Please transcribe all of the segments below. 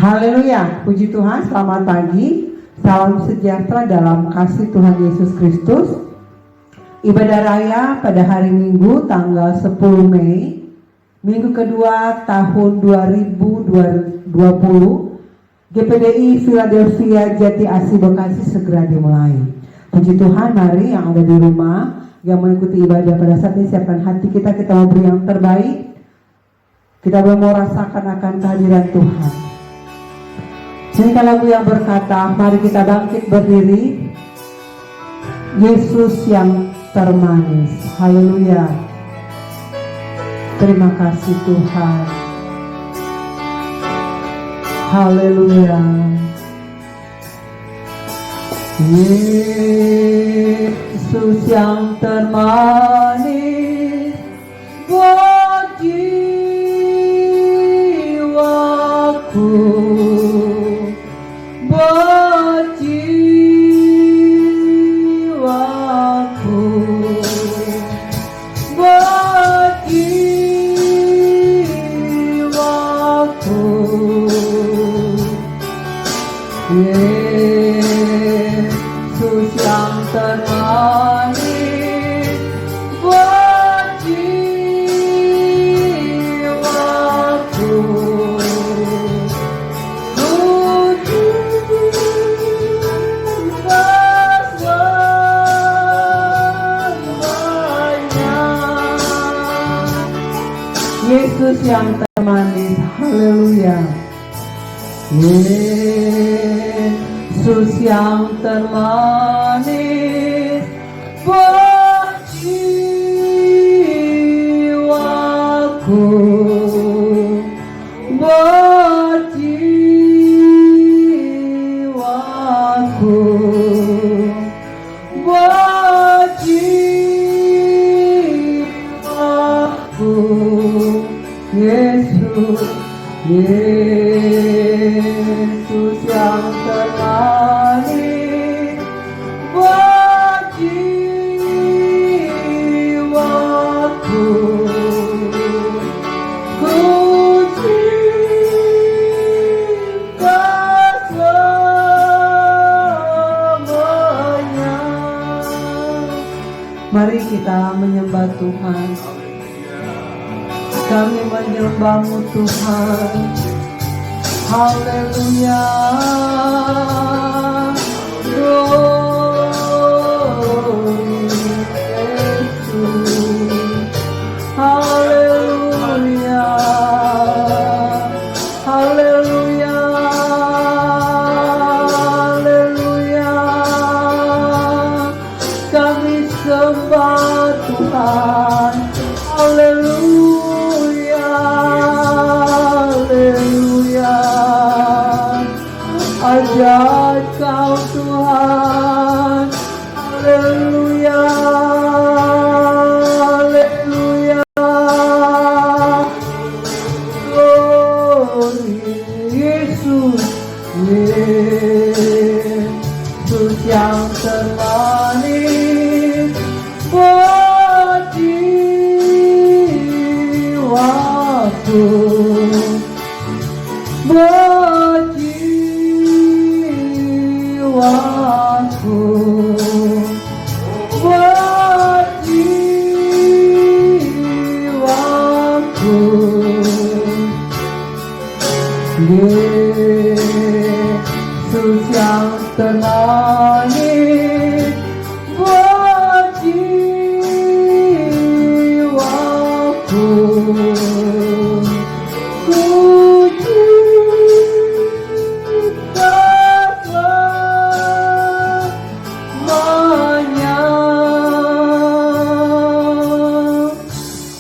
Haleluya, puji Tuhan, selamat pagi, salam sejahtera dalam kasih Tuhan Yesus Kristus. Ibadah raya pada hari Minggu tanggal 10 Mei, Minggu kedua tahun 2020, GPDI Philadelphia Jati Asih Bekasi segera dimulai. Puji Tuhan, mari yang ada di rumah, yang mengikuti ibadah pada saat ini, siapkan hati kita mau beri yang terbaik. Kita belum mau rasakan akan kehadiran Tuhan. Nyanyikan lagu yang berkata, mari kita bangkit berdiri. Yesus yang termanis. Haleluya. Terima kasih Tuhan. Haleluya. Yesus yang termanis buat jiwaku. Yesus yang termanis buat jiwaku. Puji selamanya. Yesus yang termanis. Haleluya. Yesus yang termanis buat jiwaku, buat jiwaku, buat jiwaku. Yesus, Yesus yang termanis buat jiwaku. Ku cinta selamanya. Mari kita menyembah Tuhan. Kami menyembah-Mu Tuhan. Haleluya. Glory Yesus. Haleluya. Haleluya. Haleluya. Kami sembah Tuhan. Haleluya. Ajaib Kau Tuhan. Haleluya. Haleluya. Glory Yesus. Yesus yang termanis buat jiwaku, buat jiwaku, buat jiwaku. Yesus yang termanis buat jiwaku.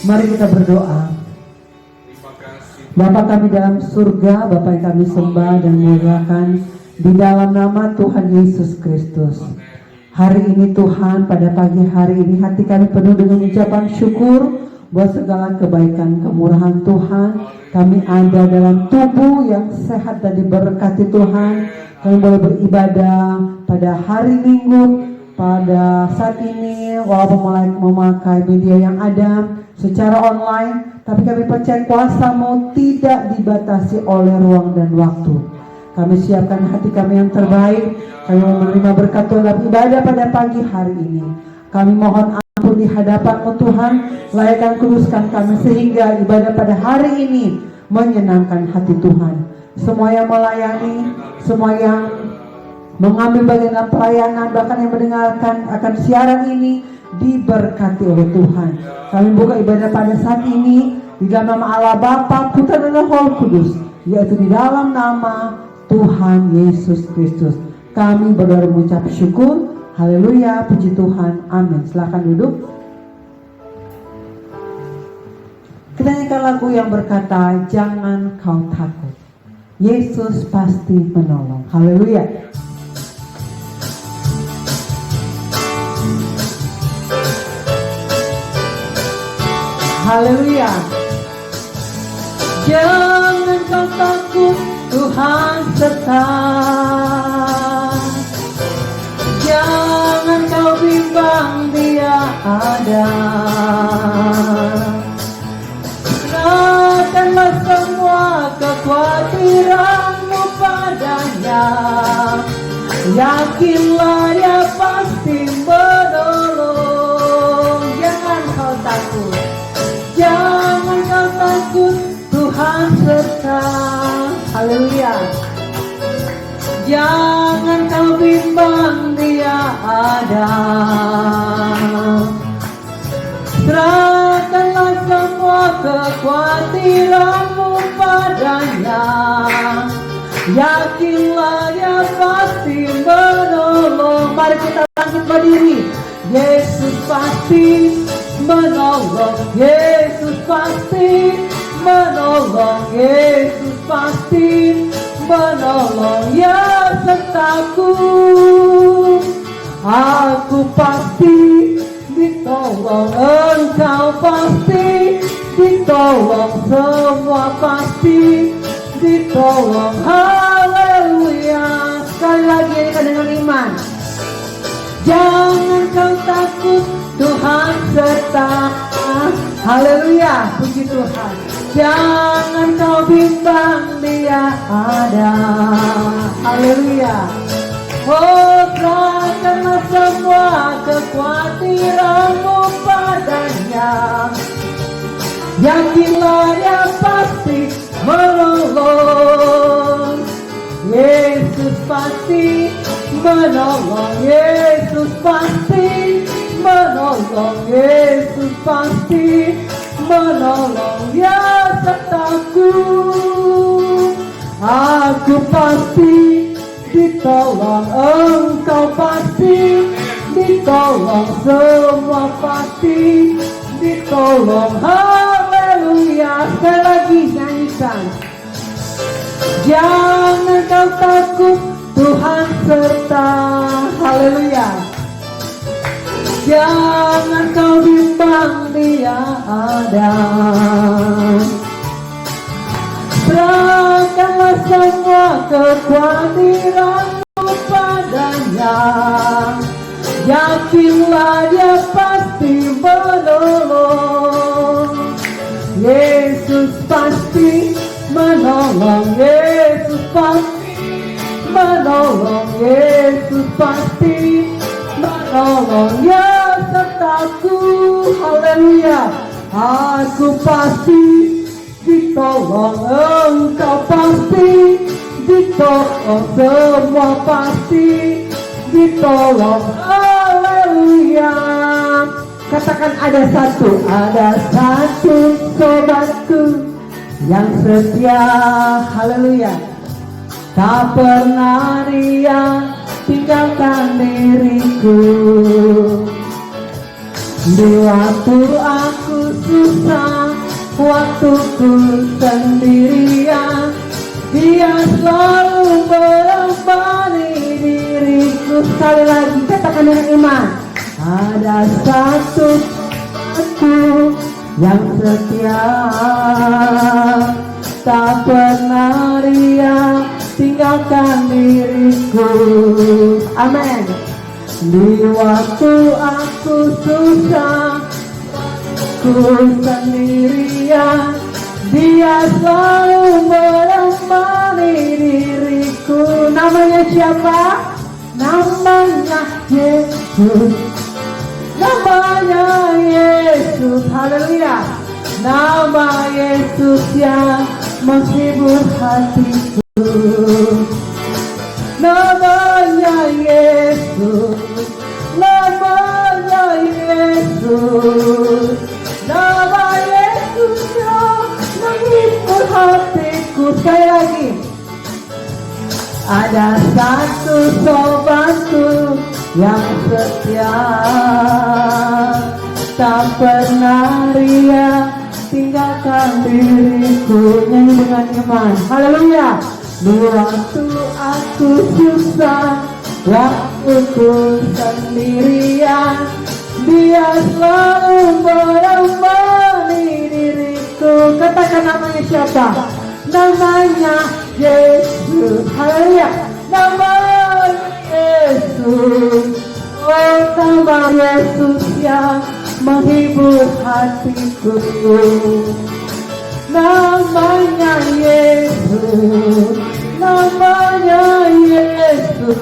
Mari kita berdoa. Bapa kami dalam surga, Bapa yang kami sembah dan muliakan di dalam nama Tuhan Yesus Kristus. Hari ini Tuhan, pada pagi hari ini hati kami penuh dengan ucapan syukur buat segala kebaikan kemurahan Tuhan. Kami ada dalam tubuh yang sehat dan diberkati Tuhan. Kami boleh beribadah pada hari Minggu, pada saat ini walaupun mulai memakai media yang ada secara online, tapi kami percaya kuasa-Mu tidak dibatasi oleh ruang dan waktu. Kami siapkan hati kami yang terbaik. Kami mau menerima berkat Tuhan dalam ibadah pada pagi hari ini. Kami mohon ampun di hadapan-Mu Tuhan. Layakkan kuduskan kami sehingga ibadah pada hari ini menyenangkan hati Tuhan. Semua yang melayani, semua yang mengambil bagian dalam pelayanan, bahkan yang mendengarkan akan siaran ini, diberkati oleh Tuhan. Kami buka ibadah pada saat ini di dalam nama Allah Bapa, Putra dan Roh Kudus, yaitu di dalam nama Tuhan Yesus Kristus. Kami berdoa mengucap syukur. Haleluya, puji Tuhan, amin. Silakan duduk. Kita nyanyikan lagu yang berkata, jangan kau takut, Yesus pasti menolong. Haleluya. Haleluya. Jangan kau takut, Tuhan serta. Jangan kau bimbang, Dia ada. Serahkanlah semua kekhawatiranmu padanya. Yakinlah Dia pasti menolong. Jangan kau takut, jangan kau takut, Tuhan serta. Haleluya. Jangan kau bimbang, Dia ada. Serahkanlah semua kekhawatiranmu padanya. Yakinlah Dia pasti menolong. Mari kita bangkit berdiri. Yesus pasti menolong. Yesus pasti menolong. Yesus pasti menolong. Ya sertaku, aku pasti ditolong. Engkau pasti ditolong. Semua pasti ditolong. Haleluya. Sekali lagi kita dengan iman. Jangan kau takut, Tuhan serta. Haleluya, puji Tuhan. Jangan kau bimbang, Dia ada. Haleluya. Oh, serahkanlah semua kekhawatiranmu padanya. Yakinlah Dia pasti menolong. Yesus pasti menolong. Yesus pasti menolong. Yesus pasti menolong. Ya sertaku, aku pasti ditolong. Engkau pasti ditolong. Semua pasti ditolong. Haleluya. Sekali lagi nyanyikan. Jangan kau takut, Tuhan serta. Haleluya. Jangan kau bimbang, Dia ada. Serahkanlah semua kekhawatiranmu padanya. Yakinlah Dia pasti menolong. Yesus pasti menolong. Yesus pasti menolong. Yesus pasti menolong. Ya sertaku. Haleluya. Aku pasti ditolong. Engkau pasti ditolong. Semua pasti ditolong. Haleluya. Katakan ada satu sobatku yang setia. Haleluya. Tak pernah Dia tinggalkan diriku. Di waktu aku susah, waktu ku sendirian, Dia selalu menemani diriku. Sekali lagi katakan dengan iman. Ada satu aku yang setia, tak pernah Dia tinggalkan diriku. Amin. Di waktu aku susah, ku sendirian, Dia selalu menemani diriku. Namanya siapa? Namanya Yesus. Namanya Yesus. Haleluya. Nama Yesus yang menghibur hatiku. Namanya Yesus. Namanya Yesus. Nama Yesus yang menghibur hatiku. Sekali lagi. Ada satu sobatku yang setia, tak pernah ria tinggalkan diriku. Nyanyi dengan iman. Haleluya. Di waktu aku susah, waktuku sendirian, Dia selalu menemani diriku. Katakan namanya siapa? Namanya Yesus. Haleluya. Nama Yesus. Oh, nama Yesus yang menghibur hatiku. Namanya Yesus. Namanya Yesus.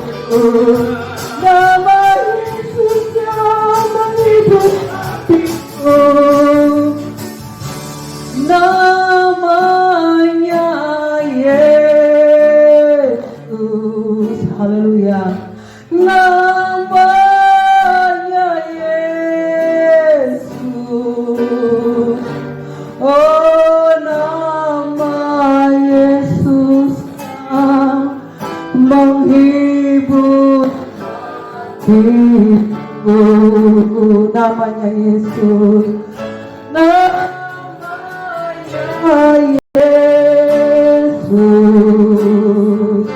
Nama Yesus yang menghibur hatiku. Namanya Yesus. Haleluya. Namanya Yesus. Oh, nama Yesus yang menghibur hidupku. Namanya Yesus. Namanya Yesus.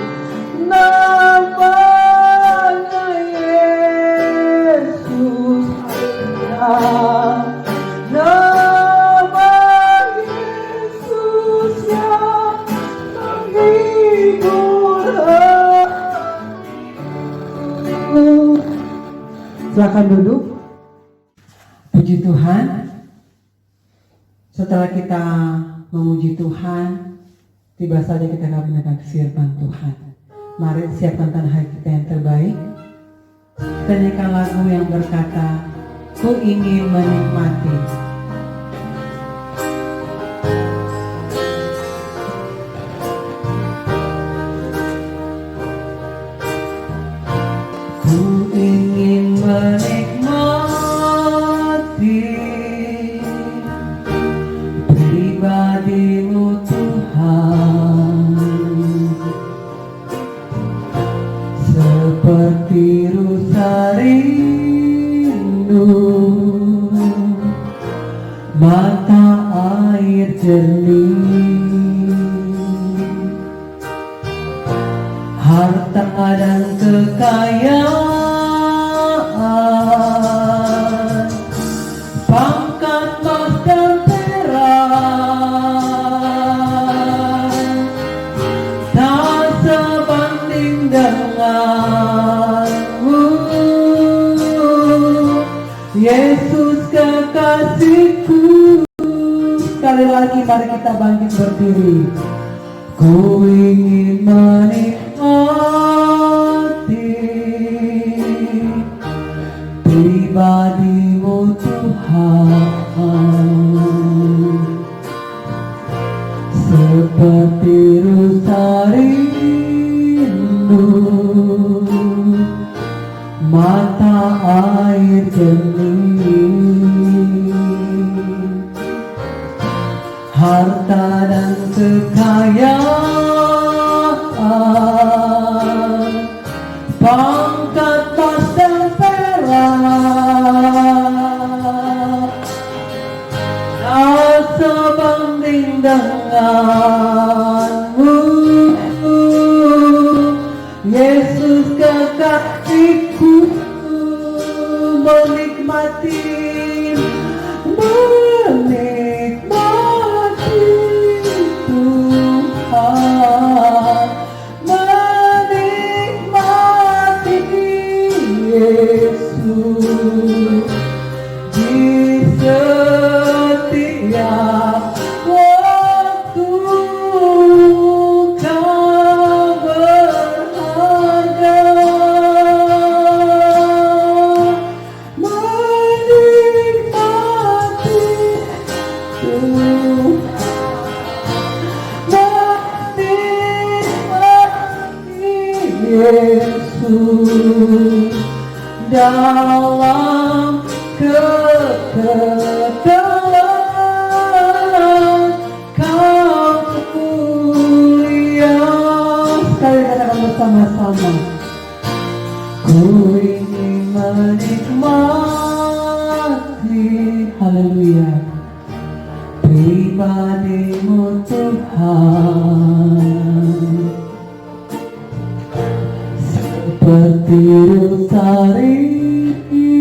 Namanya Yesus. Nama Yesus yang menghibur hatiku. Silakan duduk. Puji Tuhan. Setelah kita memuji Tuhan, tiba saja kita akan mendengar firman Tuhan. Mari siapkan tanah hati kita yang terbaik. Kita nyanyikan lagu yang berkata, Ku ingin menikmati. Ku ingin menikmati pribadi-Mu Tuhan, seperti rusa rindu mata air jernih, harta dan kekayaan, pangkat emas dan perak, tak sebanding denganmu, Yesus kekasihku. Sekali lagi mari kita bangkit berdiri. Ku ingin menikmati pribadi-Mu Tuhan, seperti rusa rindu mata air jernih, harta dan kekayaan, pangkat emas dan perak, tak sebanding denganmu, Yesus kekasihku. Menikmati Tuhan, menikmati Yesus di setiap waktu kau berada. Yesus, dalam kekekalan Kau mulia. Sekali katakan bersama-sama, ku ingin menikmati, haleluya, pribadi-Mu Tuhan, seperti rusa rinduku,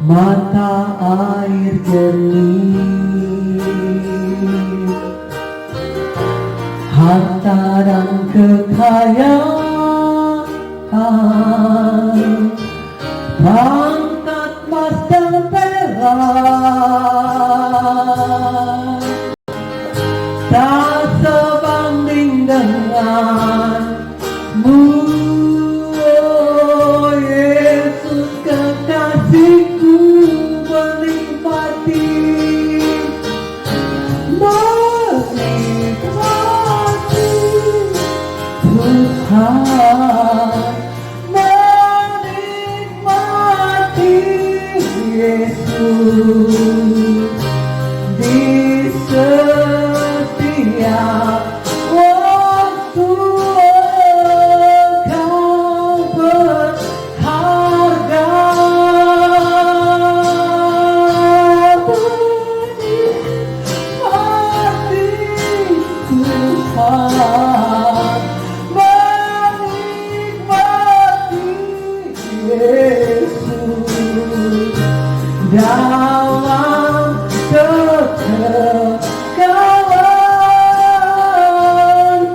mata air jernih, harta dan kekayaan, pangkat mas dan perak, tak sebanding denganmu, oh Yesus kekasihku, menikmati Tuhan, menikmati Yesus di setiap waktu. Engkau berharga, menikmati Tuhan, menikmati Yesus, dalam kekekalan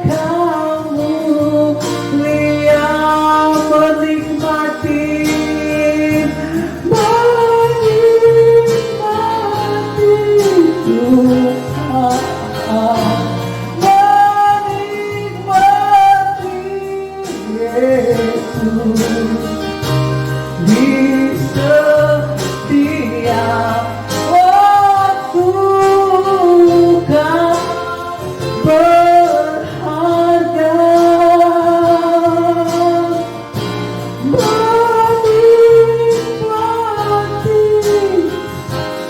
Kau mulia, menikmati Tuhan, menikmati Yesus di setiap waktu. Kau berharga, menikmati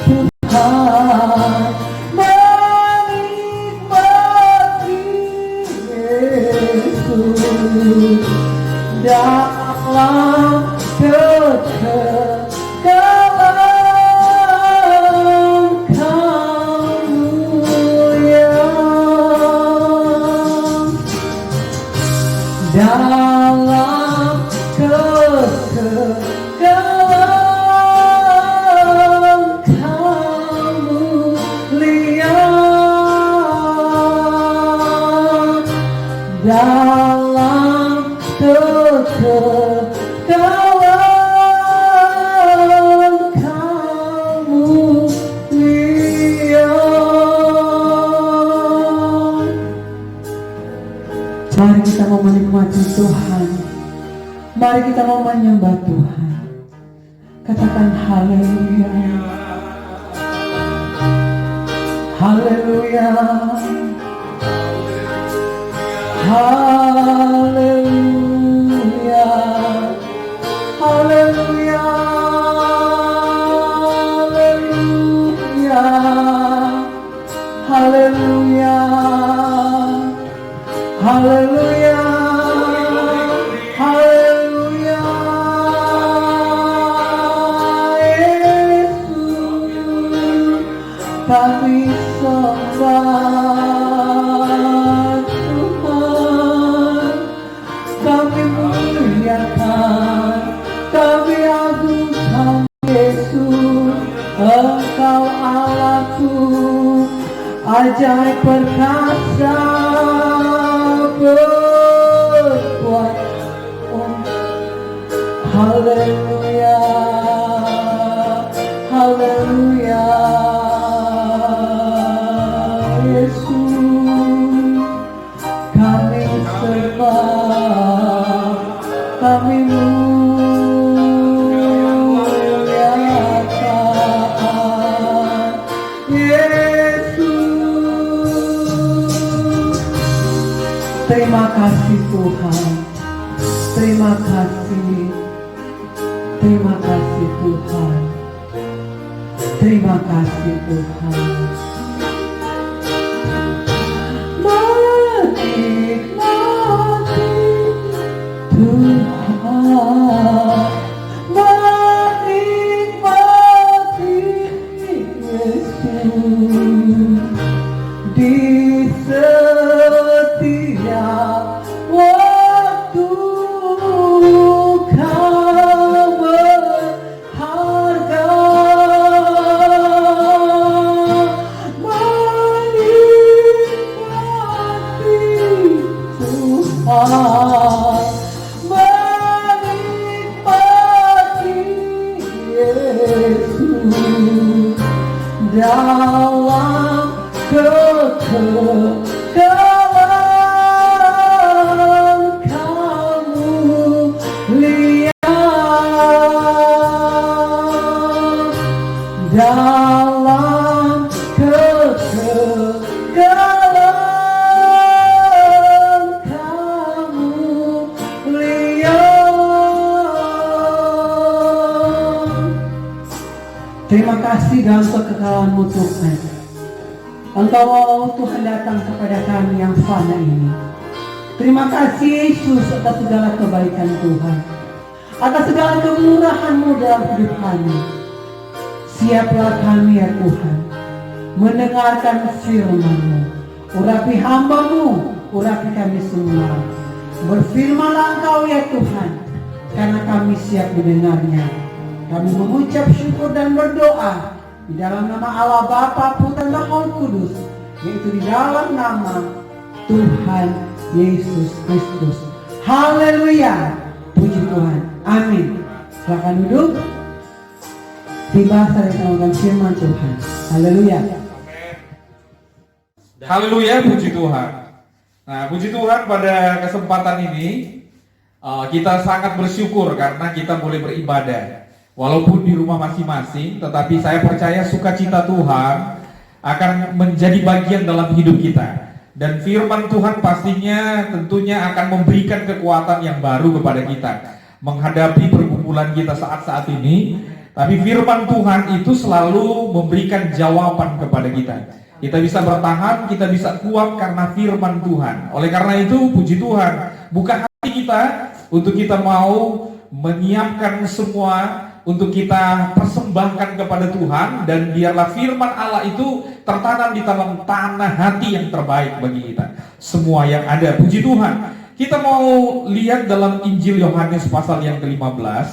Tuhan, menikmati Yesus, dalam kekekalan Kau mulia, dalam kekekalan Kau mulia, dalam kekekalan Kau mulia. Mari kita mau menikmati Tuhan, mari kita mau menyembah Tuhan. Katakan haleluya, haleluya, haleluya, haleluya, haleluya, haleluya, haleluya, haleluya. Yesus, kami sembah Tuhan, kami muliakan, kami agungkan Yesus. Engkau Allahku, ajaib perkasa, berkuat. Haleluya, haleluya, Yesus, kami sembah, kami muliakan Yesus. Terima kasih Tuhan. Terima kasih. Terima kasih Tuhan. Terima kasih Tuhan. Menikmati Tuhan. Menikmati Yesus. Di setiap waktu Kau berharga. Menikmati Tuhan, menikmati Yesus dalam kekekalan kamu lihat, dalam kekekalan kamu lihat. Terima kasih dalam kekekalanmu Tuhan. Engkau Tuhan datang kepada kami yang fana ini. Terima kasih Yesus atas segala kebaikan Tuhan, atas segala kemurahan-Mu dalam hidup kami. Siaplah kami ya Tuhan, mendengarkan firman-Mu. Urapi hamba-Mu, urapi kami semua. Berfirmanlah Engkau ya Tuhan, karena kami siap mendengarnya. Kami mengucap syukur dan berdoa di dalam nama Allah Bapa, Putra dan Roh Kudus, yaitu di dalam nama Tuhan Yesus Kristus. Haleluya. Puji Tuhan. Amin. Silakan duduk. Tiba saya dengan firman Tuhan. Haleluya. Haleluya, puji Tuhan. Nah, puji Tuhan pada kesempatan ini kita sangat bersyukur karena kita boleh beribadah. Walaupun di rumah masing-masing, tetapi saya percaya sukacita Tuhan akan menjadi bagian dalam hidup kita. Dan firman Tuhan pastinya tentunya akan memberikan kekuatan yang baru kepada kita menghadapi pergumulan kita saat-saat ini. Tapi firman Tuhan itu selalu memberikan jawaban kepada kita. Kita bisa bertahan, kita bisa kuat karena firman Tuhan. Oleh karena itu, puji Tuhan, buka hati kita untuk kita mau menyiapkan semua untuk kita persembahkan kepada Tuhan, dan biarlah firman Allah itu tertanam di dalam tanah hati yang terbaik bagi kita semua yang ada. Puji Tuhan. Kita mau lihat dalam Injil Yohanes pasal yang ke-15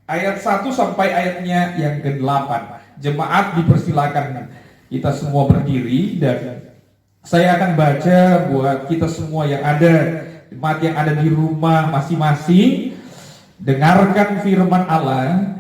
ayat 1 sampai ayatnya yang ke-8. Jemaat dipersilakan kita semua berdiri, dan saya akan baca buat kita semua yang ada, jemaat yang ada di rumah masing-masing. Dengarkan firman Allah.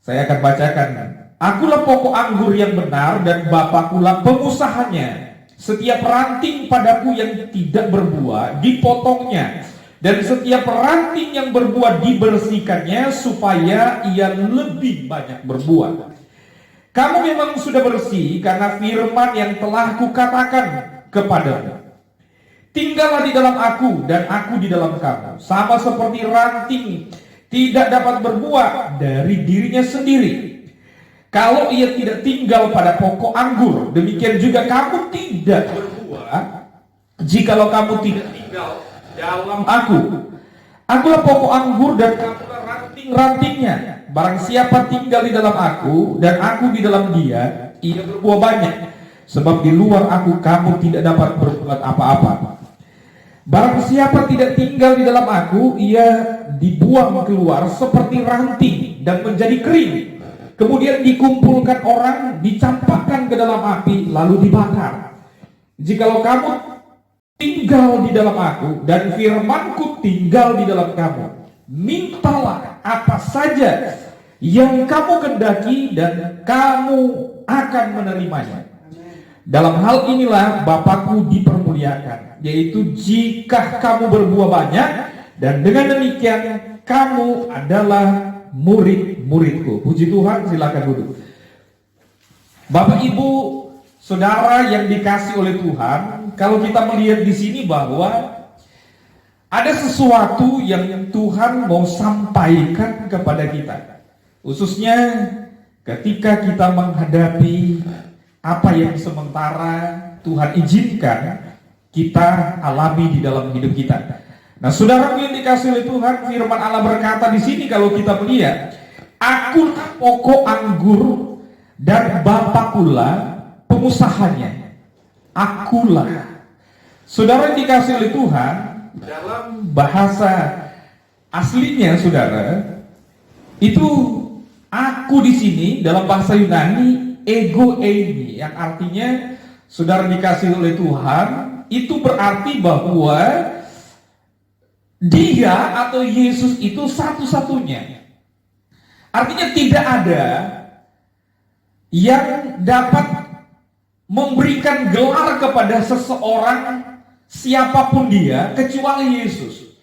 Saya akan bacakan. Akulah pokok anggur yang benar dan Bapakulah pengusahanya. Setiap ranting padaku yang tidak berbuah dipotongnya, dan setiap ranting yang berbuah dibersihkannya supaya ia lebih banyak berbuah. Kamu memang sudah bersih karena firman yang telah kukatakan kepadamu. Tinggallah di dalam aku dan aku di dalam kamu. Sama seperti ranting tidak dapat berbuah dari dirinya sendiri kalau ia tidak tinggal pada pokok anggur, demikian juga kamu tidak berbuah jikalau kamu tidak tinggal dalam aku. Akulah pokok anggur dan kamulah ranting-rantingnya. Barang siapa tinggal di dalam aku dan aku di dalam dia, ia berbuah banyak, sebab di luar aku kamu tidak dapat berbuat apa-apa. Barang siapa tidak tinggal di dalam aku, ia dibuang keluar seperti ranting dan menjadi kering. Kemudian dikumpulkan orang, dicampakkan ke dalam api, lalu dibakar. Jikalau kamu tinggal di dalam aku dan firmanku tinggal di dalam kamu, mintalah apa saja yang kamu kehendaki dan kamu akan menerimanya. Dalam hal inilah Bapakku dipermuliakan, yaitu jika kamu berbuah banyak, dan dengan demikian kamu adalah murid-muridku. Puji Tuhan, silakan duduk. Bapak Ibu, Saudara yang dikasih oleh Tuhan, kalau kita melihat di sini bahwa ada sesuatu yang Tuhan mau sampaikan kepada kita. Khususnya ketika kita menghadapi apa yang sementara Tuhan izinkan kita alami di dalam hidup kita. Nah, saudara yang dikasih oleh Tuhan, firman Allah berkata di sini kalau kita melihat, akulah pokok anggur dan Bapa pula pengusahanya. Akulah. Saudara yang dikasih oleh Tuhan, dalam bahasa aslinya saudara, itu aku di sini dalam bahasa Yunani ego eimi, yang artinya saudara dikasih oleh Tuhan, itu berarti bahwa dia atau Yesus itu satu-satunya. Artinya tidak ada yang dapat memberikan gelar kepada seseorang siapapun dia kecuali Yesus.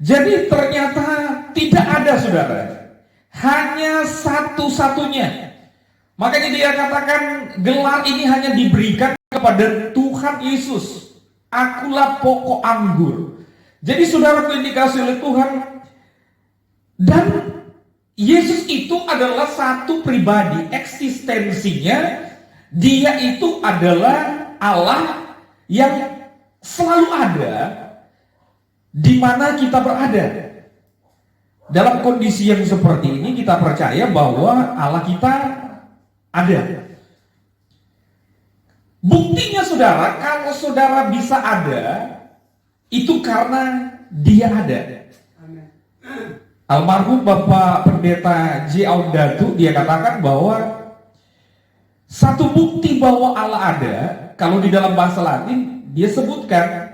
Jadi ternyata tidak ada saudara, hanya satu-satunya. Makanya dia katakan gelar ini hanya diberikan kepada Tuhan Yesus. Akulah pokok anggur. Jadi saudara yang dikasih oleh Tuhan, dan Yesus itu adalah satu pribadi, eksistensinya dia itu adalah Allah yang selalu ada di mana kita berada. Dalam kondisi yang seperti ini kita percaya bahwa Allah kita ada. Buktinya saudara, kalau saudara bisa ada, itu karena dia ada. Almarhum Bapak Pendeta J. Audatu, dia katakan bahwa satu bukti bahwa Allah ada, kalau di dalam bahasa Latin dia sebutkan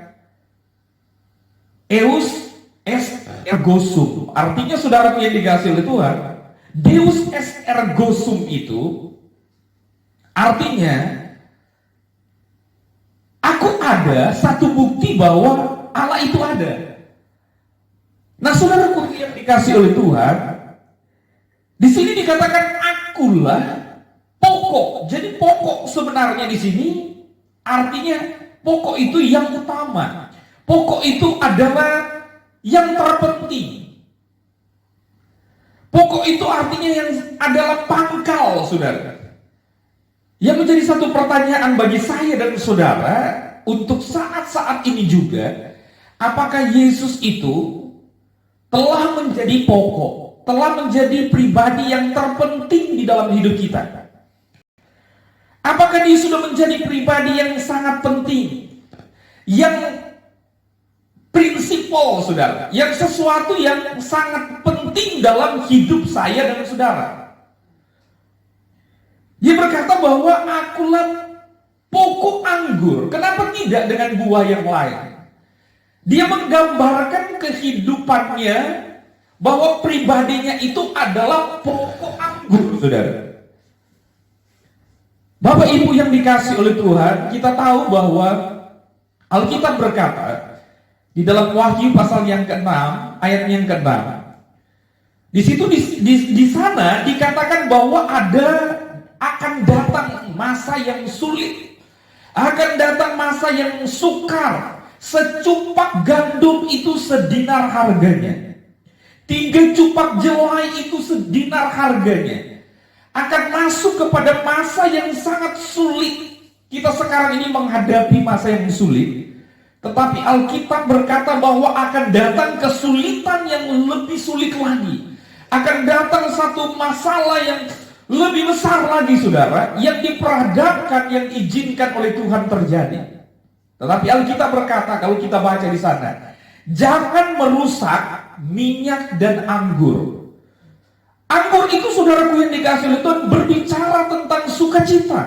Eus est ergo sum. Artinya saudara yang dikasih oleh Tuhan, Deus est ergo sum itu artinya aku ada, satu bukti bahwa Allah itu ada. Nah, saudaraku yang dikasih oleh Tuhan, di sini dikatakan akulah pokok. Jadi pokok sebenarnya di sini artinya pokok itu yang utama. Pokok itu adalah yang terpenting. Pokok itu artinya yang adalah pangkal, saudara. Yang menjadi satu pertanyaan bagi saya dan saudara untuk saat-saat ini juga, apakah Yesus itu telah menjadi pokok, telah menjadi pribadi yang terpenting di dalam hidup kita? Apakah dia sudah menjadi pribadi yang sangat penting, yang prinsipal, saudara, yang sesuatu yang sangat penting dalam hidup saya dan saudara? Dia berkata bahwa akulah pokok anggur. Kenapa tidak dengan buah yang lain? Dia menggambarkan kehidupannya bahwa pribadinya itu adalah pokok anggur, saudara. Bapak Ibu yang dikasih oleh Tuhan, kita tahu bahwa Alkitab berkata di dalam Wahyu pasal yang ke-6, ayat yang ke-6. Di situ di sana dikatakan bahwa akan datang masa yang sulit. Akan datang masa yang sukar. Secupak gandum itu sedinar harganya. 3 cupak jelai itu sedinar harganya. Akan masuk kepada masa yang sangat sulit. Kita sekarang ini menghadapi masa yang sulit, tetapi Alkitab berkata bahwa akan datang kesulitan yang lebih sulit lagi. Akan datang satu masalah yang lebih besar lagi, saudara, yang diperhadapkan, yang diizinkan oleh Tuhan terjadi. Tetapi Alkitab berkata, kalau kita baca di sana, jangan merusak minyak dan anggur. Anggur itu, saudaraku yang dikasih oleh Tuhan, berbicara tentang sukacita,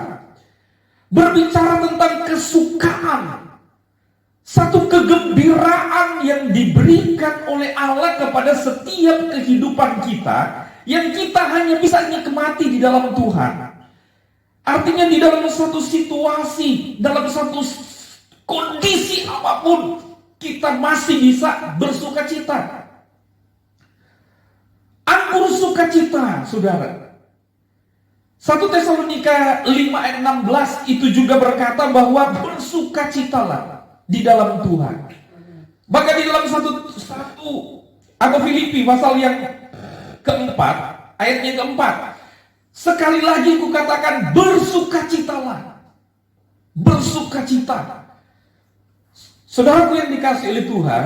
berbicara tentang kesukaan, satu kegembiraan yang diberikan oleh Allah kepada setiap kehidupan kita, yang kita hanya bisa nikmati di dalam Tuhan. Artinya di dalam satu situasi, dalam satu kondisi apapun, kita masih bisa bersukacita. Anggur sukacita, saudara. 1 Tesalonika 5 ayat 16 itu juga berkata bahwa bersukacitalah di dalam Tuhan. Bahkan di dalam atau Filipi pasal yang keempat, ayat yang keempat, sekali lagi kukatakan bersukacitalah. Bersukacita. Saudaraku yang dikasihi oleh Tuhan,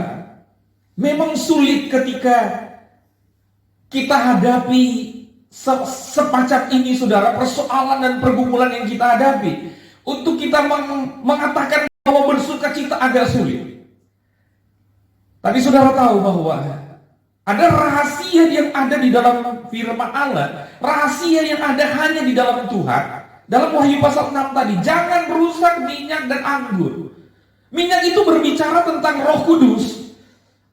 memang sulit ketika kita hadapi semacam ini, saudara, persoalan dan pergumulan yang kita hadapi. Untuk kita mengatakan bahwa bersukacita agak sulit. Tapi saudara tahu bahwa ada rahasia yang ada di dalam firman Allah, rahasia yang ada hanya di dalam Tuhan. Dalam Wahyu pasal 6 tadi, jangan rusak minyak dan anggur. Minyak itu berbicara tentang Roh Kudus.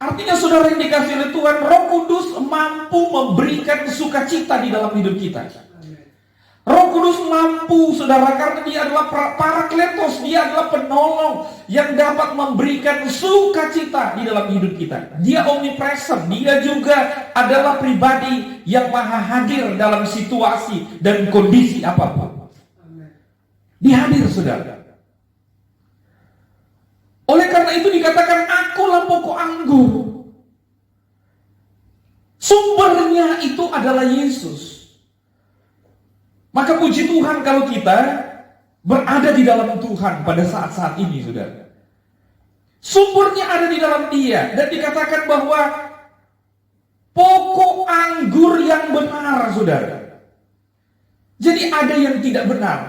Artinya saudara yang dikasihi oleh Tuhan, Roh Kudus mampu memberikan sukacita di dalam hidup kita. Roh Kudus mampu, saudara, karena dia adalah Parakletos, dia adalah penolong yang dapat memberikan sukacita di dalam hidup kita. Dia omnipresent, dia juga adalah pribadi yang maha hadir dalam situasi dan kondisi apapun. Dia hadir, saudara. Oleh karena itu dikatakan, akulah pokok anggur. Sumbernya itu adalah Yesus. Maka puji Tuhan kalau kita berada di dalam Tuhan pada saat-saat ini, saudara. Sumbernya ada di dalam Dia. Dan dikatakan bahwa pokok anggur yang benar, saudara. Jadi ada yang tidak benar.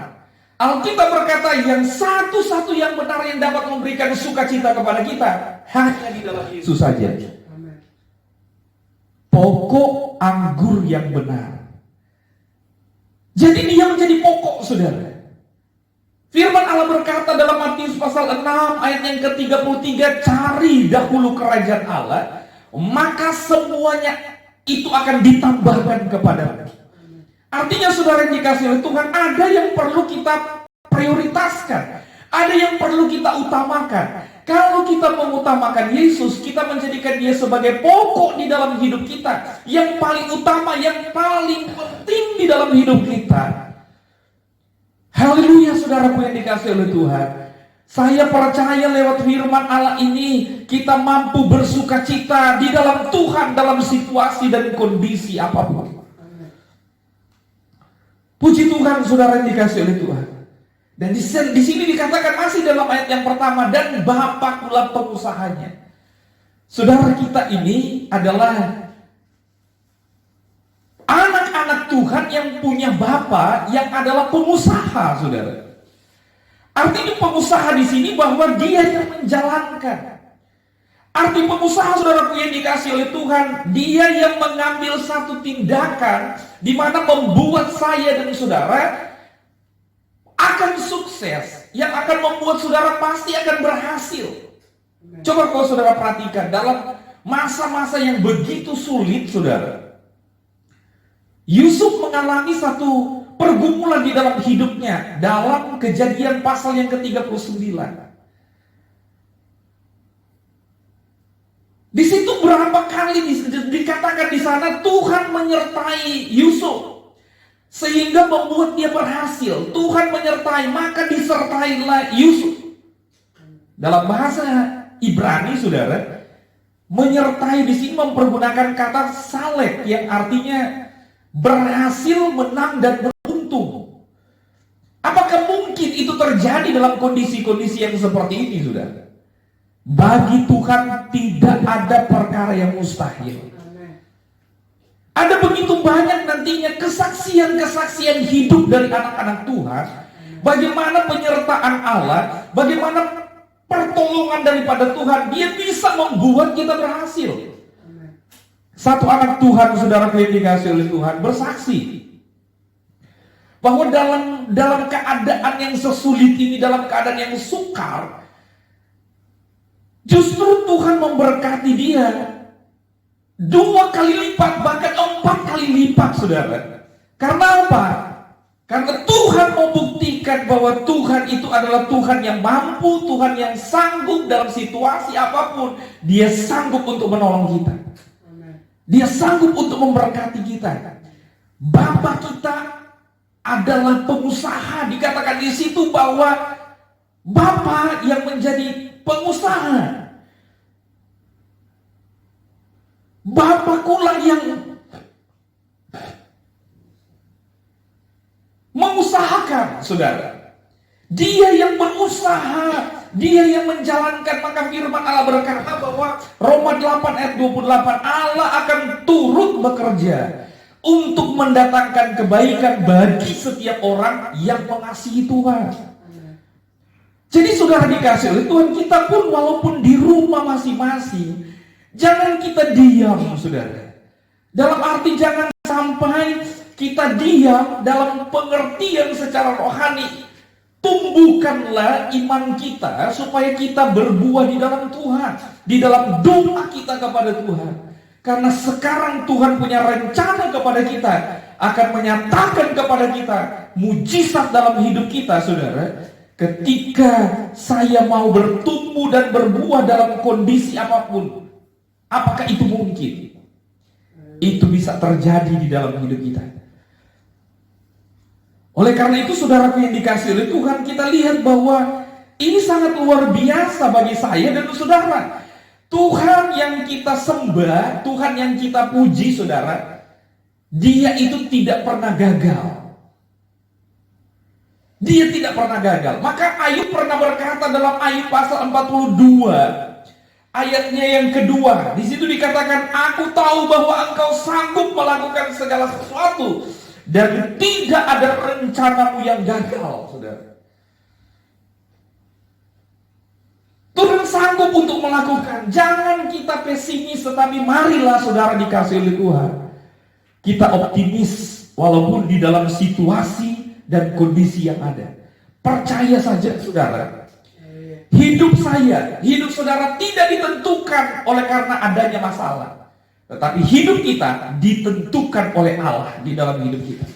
Alkitab berkata yang satu-satu yang benar yang dapat memberikan sukacita kepada kita hanya di dalam Yesus saja. Pokok anggur yang benar. Jadi dia menjadi pokok, saudara. Firman Allah berkata dalam Matius pasal 6 ayat yang ke-33, cari dahulu kerajaan Allah, maka semuanya itu akan ditambahkan kepadamu. Artinya saudara yang dikasihi oleh Tuhan, ada yang perlu kita prioritaskan, ada yang perlu kita utamakan. Kalau kita mengutamakan Yesus, kita menjadikan Dia sebagai pokok di dalam hidup kita, yang paling utama, yang paling penting di dalam hidup kita. Haleluya, saudaraku yang dikasihi oleh Tuhan. Saya percaya lewat firman Allah ini kita mampu bersukacita di dalam Tuhan dalam situasi dan kondisi apapun. Puji Tuhan, saudara yang dikasihi oleh Tuhan. Dan di sini dikatakan masih dalam ayat yang pertama, dan Bapa pula pengusahanya. Saudara, kita ini adalah anak-anak Tuhan yang punya Bapa yang adalah pengusaha, saudara. Artinya pengusaha di sini bahwa Dia yang menjalankan. Arti pengusaha, saudaraku yang dikasihi oleh Tuhan, dia yang mengambil satu tindakan di mana membuat saya dan saudara akan sukses, yang akan membuat saudara pasti akan berhasil. Coba kalau saudara perhatikan dalam masa-masa yang begitu sulit, saudara, Yusuf mengalami satu pergumulan di dalam hidupnya dalam Kejadian pasal yang ke-39. Di situ berapa kali dikatakan di sana Tuhan menyertai Yusuf sehingga membuat dia berhasil. Tuhan menyertai, maka disertailah Yusuf. Dalam bahasa Ibrani, saudara, menyertai di sini mempergunakan kata salek yang artinya berhasil, menang dan beruntung. Apakah mungkin itu terjadi dalam kondisi-kondisi yang seperti ini, saudara? Bagi Tuhan tidak ada perkara yang mustahil. Ada begitu banyak nantinya kesaksian-kesaksian hidup dari anak-anak Tuhan. Bagaimana penyertaan Allah, bagaimana pertolongan daripada Tuhan, Dia bisa membuat kita berhasil. Satu anak Tuhan, saudara yang dikasihi oleh Tuhan, bersaksi bahwa dalam keadaan yang sesulit ini, dalam keadaan yang sukar, justru Tuhan memberkati dia 2 kali lipat, bahkan 4 kali lipat, saudara. Karena apa? Karena Tuhan membuktikan bahwa Tuhan itu adalah Tuhan yang mampu, Tuhan yang sanggup dalam situasi apapun. Dia sanggup untuk menolong kita. Dia sanggup untuk memberkati kita. Bapa kita adalah pengusaha. Dikatakan di situ bahwa Bapa yang menjadi pengusaha. Bapakulah yang mengusahakan, saudara. Dia yang berusaha, dia yang menjalankan. Maka firman Allah berkata bahwa Roma 8 ayat 28, Allah akan turut bekerja untuk mendatangkan kebaikan bagi setiap orang yang mengasihi Tuhan. Jadi saudara dikasih oleh Tuhan, kita pun walaupun di rumah masing-masing, jangan kita diam, saudara. Dalam arti jangan sampai kita diam dalam pengertian secara rohani. Tumbuhkanlah iman kita supaya kita berbuah di dalam Tuhan, di dalam doa kita kepada Tuhan. Karena sekarang Tuhan punya rencana kepada kita, akan menyatakan kepada kita mujizat dalam hidup kita, saudara. Ketika saya mau bertumbuh dan berbuah dalam kondisi apapun, apakah itu mungkin? Itu bisa terjadi di dalam hidup kita. Oleh karena itu, saudaraku yang dikasihi oleh Tuhan, kita lihat bahwa ini sangat luar biasa bagi saya dan saudara. Tuhan yang kita sembah, Tuhan yang kita puji, saudara, Dia itu tidak pernah gagal. Dia tidak pernah gagal. Maka Ayub pernah berkata dalam Ayub pasal 42 ayatnya yang kedua. Di situ dikatakan, aku tahu bahwa engkau sanggup melakukan segala sesuatu dan tidak ada rencanamu yang gagal, saudara. Tuhan sanggup untuk melakukan. Jangan kita pesimis, tetapi marilah saudara dikasihi oleh Tuhan, kita optimis walaupun di dalam situasi dan kondisi yang ada. Percaya saja, saudara. Hidup saya, hidup saudara tidak ditentukan oleh karena adanya masalah, tetapi hidup kita ditentukan oleh Allah di dalam hidup kita.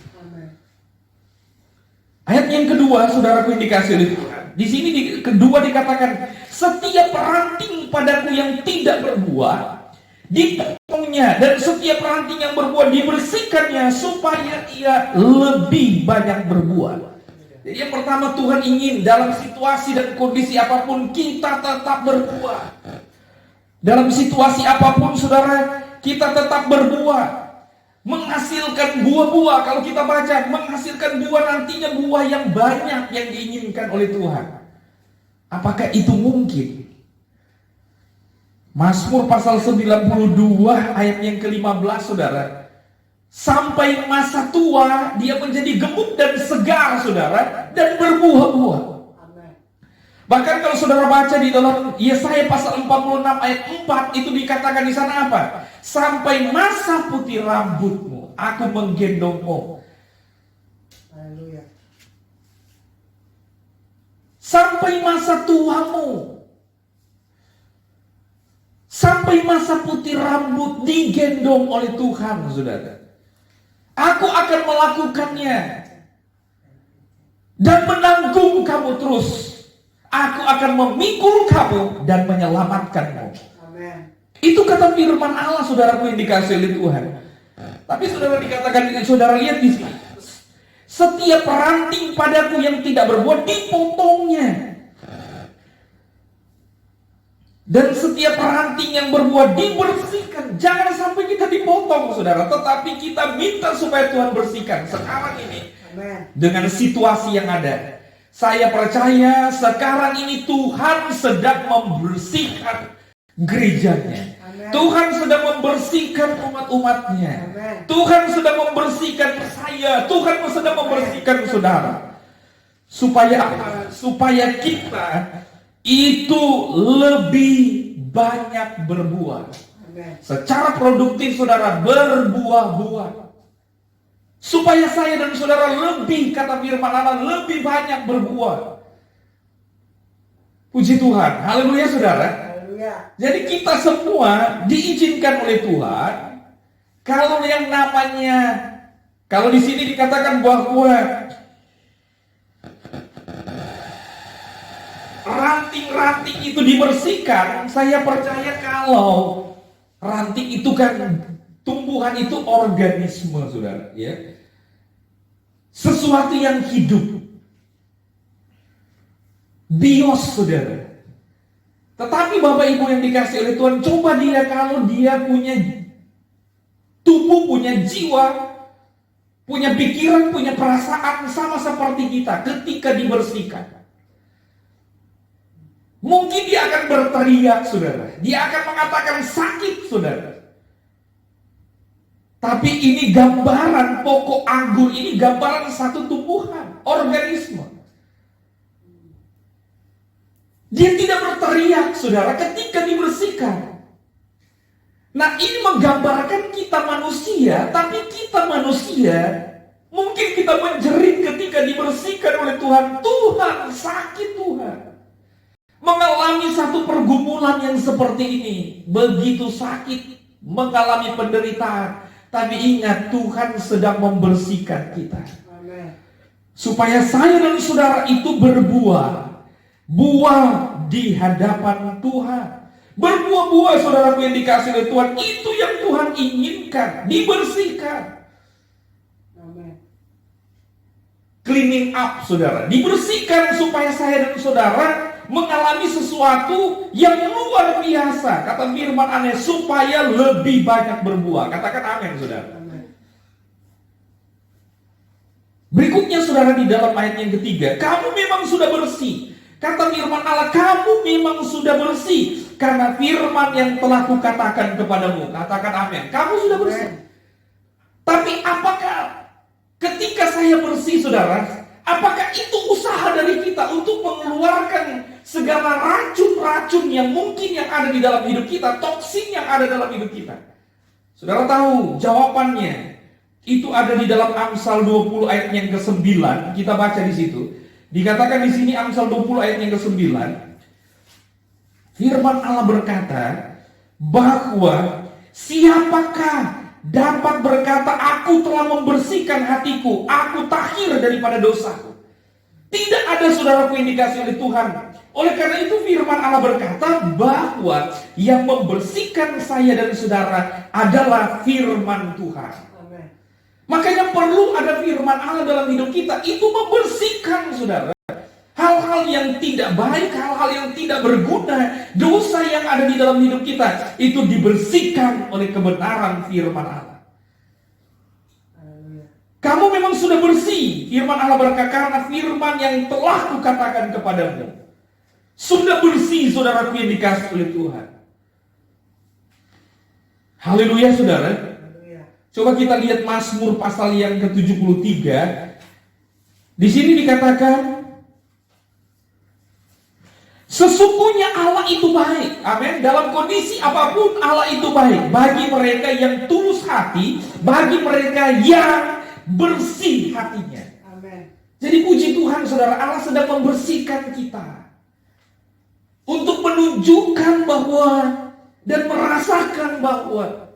Ayat yang kedua, saudaraku yang dikasihi oleh Tuhan, di sini kedua dikatakan, setiap ranting padaku yang tidak berbuah dipotongnya, dan setiap ranting yang berbuah dibersihkannya supaya ia lebih banyak berbuah. Jadi yang pertama, Tuhan ingin dalam situasi dan kondisi apapun kita tetap berbuah. Dalam situasi apapun, saudara, kita tetap berbuah, menghasilkan buah-buah. Kalau kita baca, menghasilkan buah, nantinya buah yang banyak yang diinginkan oleh Tuhan. Apakah itu mungkin? Mazmur pasal 92 ayat yang ke-15, saudara. Sampai masa tua dia menjadi gemuk dan segar, saudara, dan berbuah-buah. Bahkan kalau saudara baca di dalam Yesaya pasal 46 ayat 4, itu dikatakan di sana apa? Sampai masa putih rambutmu, aku menggendongmu. Haleluya. Sampai masa tuamu, sampai masa putih rambut digendong oleh Tuhan, saudara. Aku akan melakukannya dan menanggung kamu terus. Aku akan memikul kamu dan menyelamatkanmu. Amin. Itu kata firman Allah, saudaraku yang dikasihi oleh Tuhan. Tapi saudara dikatakan dengan saudara lihat di sini, setiap ranting padaku yang tidak berbuah dipotongnya, dan setiap ranting yang berbuah dibersihkan. Jangan sampai kita dipotong, saudara, tetapi kita minta supaya Tuhan bersihkan sekarang ini. Amin. Dengan situasi yang ada, saya percaya sekarang ini Tuhan sedang membersihkan gerejanya. Amen. Tuhan sedang membersihkan umat-umatnya. Amen. Tuhan sedang membersihkan saya. Tuhan sedang membersihkan saudara. Supaya apa? Supaya kita itu lebih banyak berbuah. Amen. Secara produktif, saudara, berbuah-buah. Supaya saya dan saudara lebih, kata firman Allah, lebih banyak berbuah. Puji Tuhan. Haleluya, saudara. Haleluya. Jadi kita semua diizinkan oleh Tuhan. Kalau yang namanya, kalau di sini dikatakan bahwa ranting-ranting itu dibersihkan, saya percaya kalau ranting itu kan tumbuhan itu organisme, saudara, ya. sesuatu yang hidup. Bios, saudara. Tetapi Bapak Ibu yang dikasih oleh Tuhan, coba dia kalau dia punya tubuh, punya jiwa, punya pikiran, punya perasaan sama seperti kita ketika dibersihkan. Mungkin dia akan berteriak, saudara. Dia akan mengatakan sakit, saudara. Tapi ini gambaran pokok anggur, ini gambaran satu tumbuhan, organisme. Dia tidak berteriak, saudara, ketika dibersihkan. Nah, ini menggambarkan kita manusia, tapi kita manusia, mungkin kita menjerit ketika dibersihkan oleh Tuhan. Tuhan, sakit Tuhan. Mengalami satu pergumulan yang seperti ini. Begitu sakit, mengalami penderitaan. Tapi ingat, Tuhan sedang membersihkan kita. Amen. Supaya saya dan saudara itu berbuah. Buah di hadapan Tuhan. Berbuah-buah, saudaraku yang dikasih oleh Tuhan. Itu yang Tuhan inginkan. Dibersihkan. Amen. Cleaning up, saudara. Dibersihkan supaya saya dan saudara mengalami sesuatu yang luar biasa. Kata firman aneh, supaya lebih banyak berbuah. Katakan amin, saudara. Amen. Berikutnya, saudara, di dalam ayat yang ketiga, kamu memang sudah bersih. Kata firman Allah, kamu memang sudah bersih karena firman yang telah kukatakan kepadamu. Katakan amin. Kamu sudah bersih. Tapi apakah ketika saya bersih, saudara, apakah itu usaha dari kita untuk mengeluarkan segala racun-racun yang mungkin yang ada di dalam hidup kita, toksin yang ada dalam hidup kita? Saudara tahu jawabannya. Itu ada di dalam Amsal 20 ayat yang ke-9. Kita baca di situ. Dikatakan di sini Amsal 20 ayat yang ke-9. Firman Allah berkata bahwa siapakah dapat berkata aku telah membersihkan hatiku, aku tahir daripada dosaku. Tidak ada, saudaraku yang dikasih oleh Tuhan. Oleh karena itu firman Allah berkata bahwa yang membersihkan saya dan saudara adalah firman Tuhan. Makanya perlu ada firman Allah dalam hidup kita. Itu membersihkan, saudara. Hal-hal yang tidak baik, hal-hal yang tidak berguna, dosa yang ada di dalam hidup kita, itu dibersihkan oleh kebenaran firman Allah. Kamu memang sudah bersih. Firman Allah berkata, karena firman yang telah kukatakan kepadamu. Sudah bersih, saudaraku yang dikasih oleh Tuhan. Haleluya, saudara. Coba kita lihat Mazmur pasal yang ke-73. Di sini dikatakan, sesungguhnya Allah itu baik. Amin. Dalam kondisi apapun Allah itu baik. Bagi mereka yang tulus hati, bagi mereka yang bersih hatinya. Amin. Jadi puji Tuhan, saudara, Allah sedang membersihkan kita. Untuk menunjukkan bahwa dan merasakan bahwa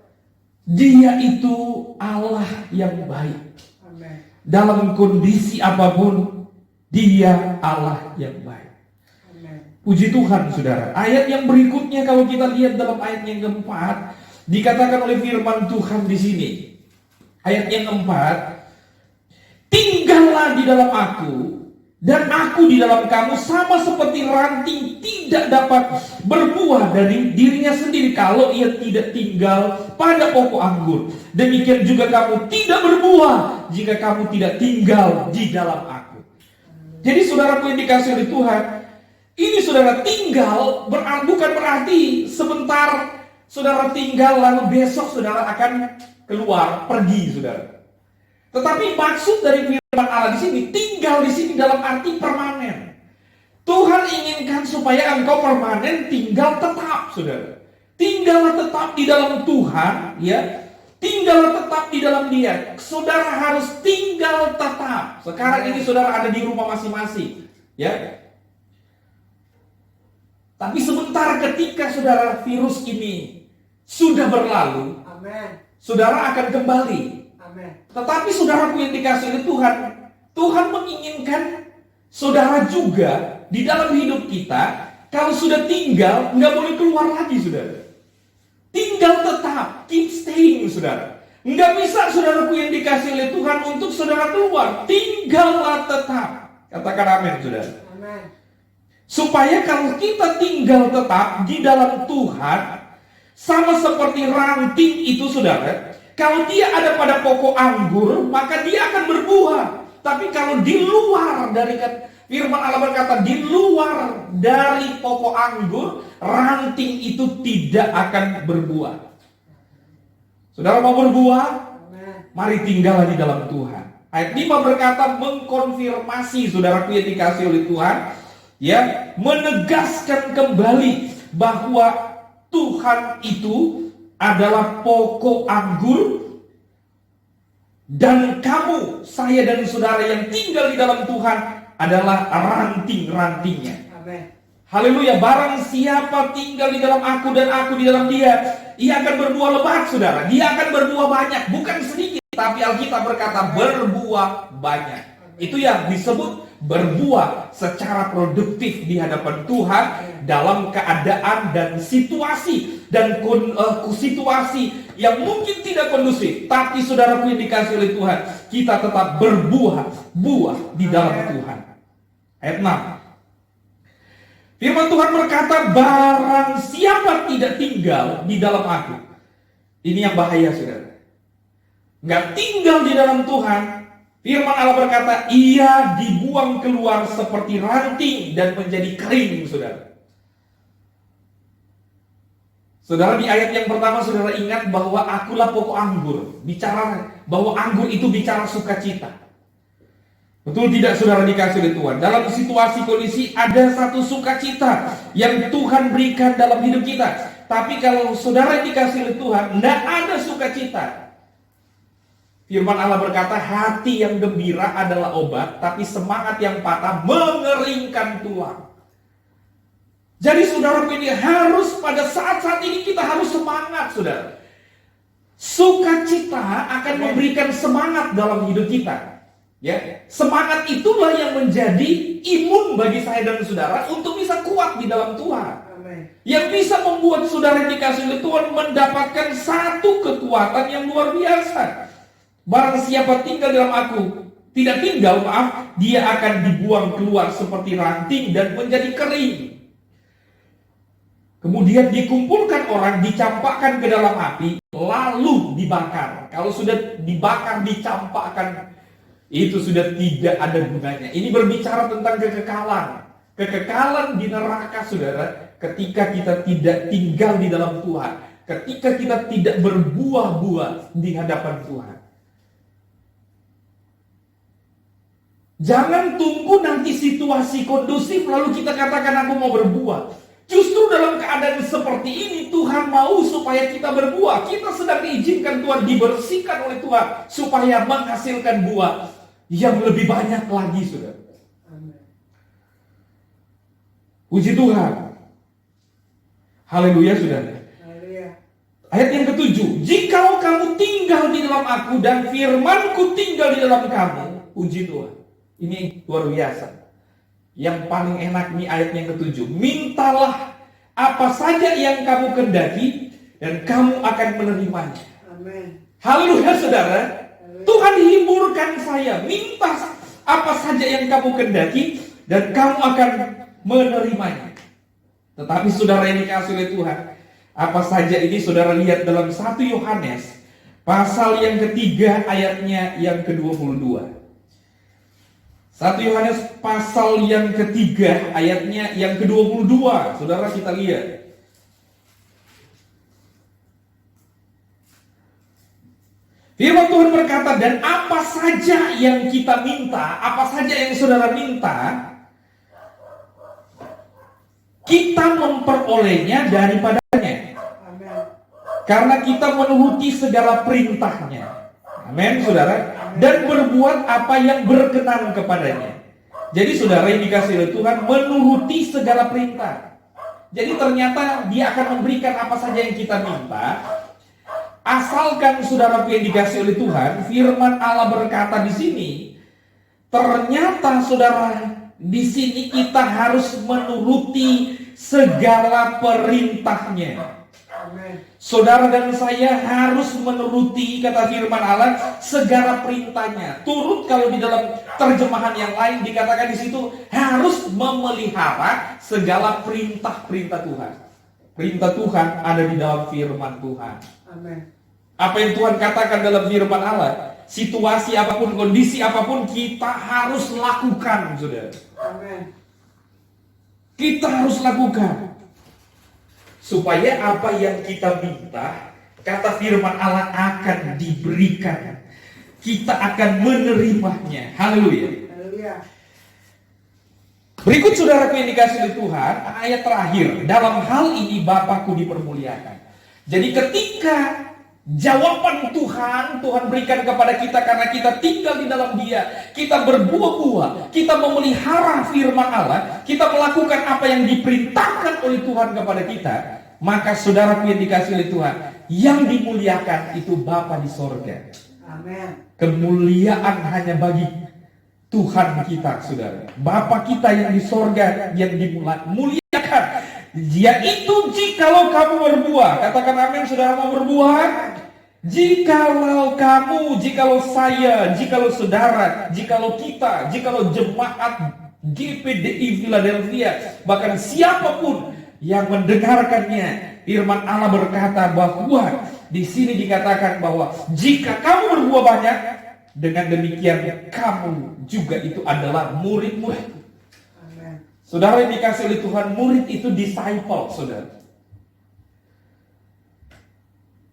Dia itu Allah yang baik. Amen. Dalam kondisi apapun, Dia Allah yang baik. Amen. Puji Tuhan, saudara. Ayat yang berikutnya kalau kita lihat dalam ayat yang keempat, dikatakan oleh firman Tuhan di sini. Ayat yang keempat, tinggallah di dalam aku dan aku di dalam kamu, sama seperti ranting tidak dapat berbuah dari dirinya sendiri kalau ia tidak tinggal pada pokok anggur. Demikian juga kamu tidak berbuah jika kamu tidak tinggal di dalam aku. Jadi saudaraku yang dikasih oleh Tuhan, ini saudara tinggal bukan berarti sebentar saudara tinggal lalu besok saudara akan keluar pergi, saudara. Tetapi maksud dari firman Allah di sini, tinggal di sini dalam arti permanen. Tuhan inginkan supaya engkau permanen, tinggal tetap, saudara. Tinggallah tetap di dalam Tuhan, ya. Tinggallah tetap di dalam Dia. Saudara harus tinggal tetap. Sekarang ini saudara ada di rumah masing-masing, ya. Tapi sebentar ketika saudara virus ini sudah berlalu, Amen. saudara akan kembali. Amen. Tetapi saudaraku yang dikasih oleh Tuhan, Tuhan menginginkan saudara juga di dalam hidup kita, kalau sudah tinggal, nggak boleh keluar lagi, saudara. Tinggal tetap, keep staying, saudara. Nggak bisa saudaraku yang dikasih oleh Tuhan untuk saudara keluar. Tinggallah tetap. Katakan amin, saudara. Amen. Supaya kalau kita tinggal tetap di dalam Tuhan, sama seperti ranting itu saudara, kalau dia ada pada pokok anggur, maka dia akan berbuah. Tapi kalau di luar dari firman Allah berkata, di luar dari pokok anggur, ranting itu tidak akan berbuah. Saudara mau berbuah? Amen. Mari tinggallah di dalam Tuhan. Ayat 5 berkata mengkonfirmasi saudaraku yang dikasih oleh Tuhan, ya, menegaskan kembali bahwa Tuhan itu adalah pokok anggur dan kamu, saya dan saudara yang tinggal di dalam Tuhan adalah ranting-rantingnya. Amen. Haleluya, barang siapa tinggal di dalam aku dan aku di dalam dia, ia akan berbuah lebat, saudara. Dia akan berbuah banyak, bukan sedikit, tapi Alkitab berkata berbuah banyak. Itu yang disebut berbuah secara produktif di hadapan Tuhan dalam keadaan dan situasi situasi yang mungkin tidak kondusif, tapi saudaraku yang dikasih oleh Tuhan, kita tetap berbuah di dalam Tuhan. Ayat 6. Firman Tuhan berkata, barang siapa tidak tinggal di dalam aku. Ini yang bahaya, saudara. Nggak tinggal di dalam Tuhan. Firman Allah berkata, ia dibuang keluar seperti ranting dan menjadi kering, saudara. Saudara, di ayat yang pertama saudara ingat bahwa akulah pokok anggur. Bicara bahwa anggur itu bicara sukacita. Betul tidak saudara dikasih oleh Tuhan? Dalam situasi kondisi ada satu sukacita yang Tuhan berikan dalam hidup kita. Tapi kalau saudara dikasih oleh Tuhan, tidak ada sukacita. Firman Allah berkata, hati yang gembira adalah obat, tapi semangat yang patah mengeringkan tulang. Jadi saudara ini harus pada saat-saat ini kita harus semangat, saudara. Sukacita akan memberikan semangat dalam hidup kita. Ya, semangat itulah yang menjadi imun bagi saya dan saudara untuk bisa kuat di dalam Tuhan. Amen. Yang bisa membuat saudara dikasih oleh Tuhan mendapatkan satu kekuatan yang luar biasa. Barang siapa tinggal dalam aku, tidak tinggal, maaf, dia akan dibuang keluar seperti ranting dan menjadi kering. Kemudian dikumpulkan orang, dicampakkan ke dalam api, lalu dibakar. Kalau sudah dibakar, dicampakkan, itu sudah tidak ada gunanya. Ini berbicara tentang kekekalan. Kekekalan di neraka, saudara, ketika kita tidak tinggal di dalam Tuhan. Ketika kita tidak berbuah-buah di hadapan Tuhan. Jangan tunggu nanti situasi kondusif lalu kita katakan aku mau berbuah. Justru dalam keadaan seperti ini Tuhan mau supaya kita berbuah. Kita sedang diizinkan Tuhan, dibersihkan oleh Tuhan supaya menghasilkan buah yang lebih banyak lagi, saudara. Amen. Puji Tuhan. Haleluya, saudara. Haleluya. Ayat yang ketujuh, jikalau kamu tinggal di dalam aku dan firmanku tinggal di dalam kamu, puji Tuhan. Ini luar biasa. Yang paling enak nih ayat yang ketujuh. Mintalah apa saja yang kamu kehendaki dan kamu akan menerimanya. Amin. Haleluya, saudara. Tuhan hiburkan saya. Minta apa saja yang kamu kehendaki dan kamu akan menerimanya. Tetapi saudara yang dikasih oleh Tuhan, apa saja ini saudara lihat dalam 1 Yohanes pasal yang ketiga ayatnya yang ke-22. 1 Yohanes pasal yang ketiga ayatnya yang ke-22. Saudara kita lihat. Firman Tuhan berkata, dan apa saja yang kita minta, apa saja yang saudara minta, kita memperolehnya daripadanya. Amin. Karena kita menuruti segala perintahnya. Amin, saudara. Dan berbuat apa yang berkenan kepadanya. Jadi saudara yang dikasih oleh Tuhan menuruti segala perintah. Jadi ternyata dia akan memberikan apa saja yang kita minta. Asalkan saudara yang dikasih oleh Tuhan, firman Allah berkata di sini, ternyata saudara di sini kita harus menuruti segala perintahnya. Amin. Saudara dan saya harus menuruti kata firman Allah segala perintahnya. Turut kalau di dalam terjemahan yang lain dikatakan di situ harus memelihara segala perintah-perintah Tuhan. Perintah Tuhan ada di dalam firman Tuhan. Amin. Apa yang Tuhan katakan dalam firman Allah, situasi apapun, kondisi apapun kita harus lakukan, saudara. Amin. Kita harus lakukan. Supaya apa yang kita minta, kata firman Allah akan diberikan. Kita akan menerimanya. Haleluya. Haleluya. Berikut saudaraku yang dikasihi oleh Tuhan, ayat terakhir. Dalam hal ini Bapakku dipermuliakan. Jadi ketika jawaban Tuhan berikan kepada kita karena kita tinggal di dalam Dia, kita berbuah-buah, kita memelihara firman Allah, kita melakukan apa yang diperintahkan oleh Tuhan kepada kita, maka saudaraku yang dikasihi oleh Tuhan, yang dimuliakan itu Bapa di sorga. Amin. Kemuliaan hanya bagi Tuhan kita, saudara. Bapa kita yang di sorga yang dimuliakan. Yaitu jikalau kamu berbuah. Katakan amin, saudara mau berbuah. Jikalau kamu, jikalau saya, jikalau saudara, jikalau kita, jikalau jemaat GPDI Philadelphia, bahkan siapapun yang mendengarkannya, firman Allah berkata bahwa di sini dikatakan bahwa jika kamu berbuah banyak, dengan demikian kamu juga itu adalah murid-murid. Amin. Saudara yang dikasih oleh Tuhan, murid itu disciple, saudara.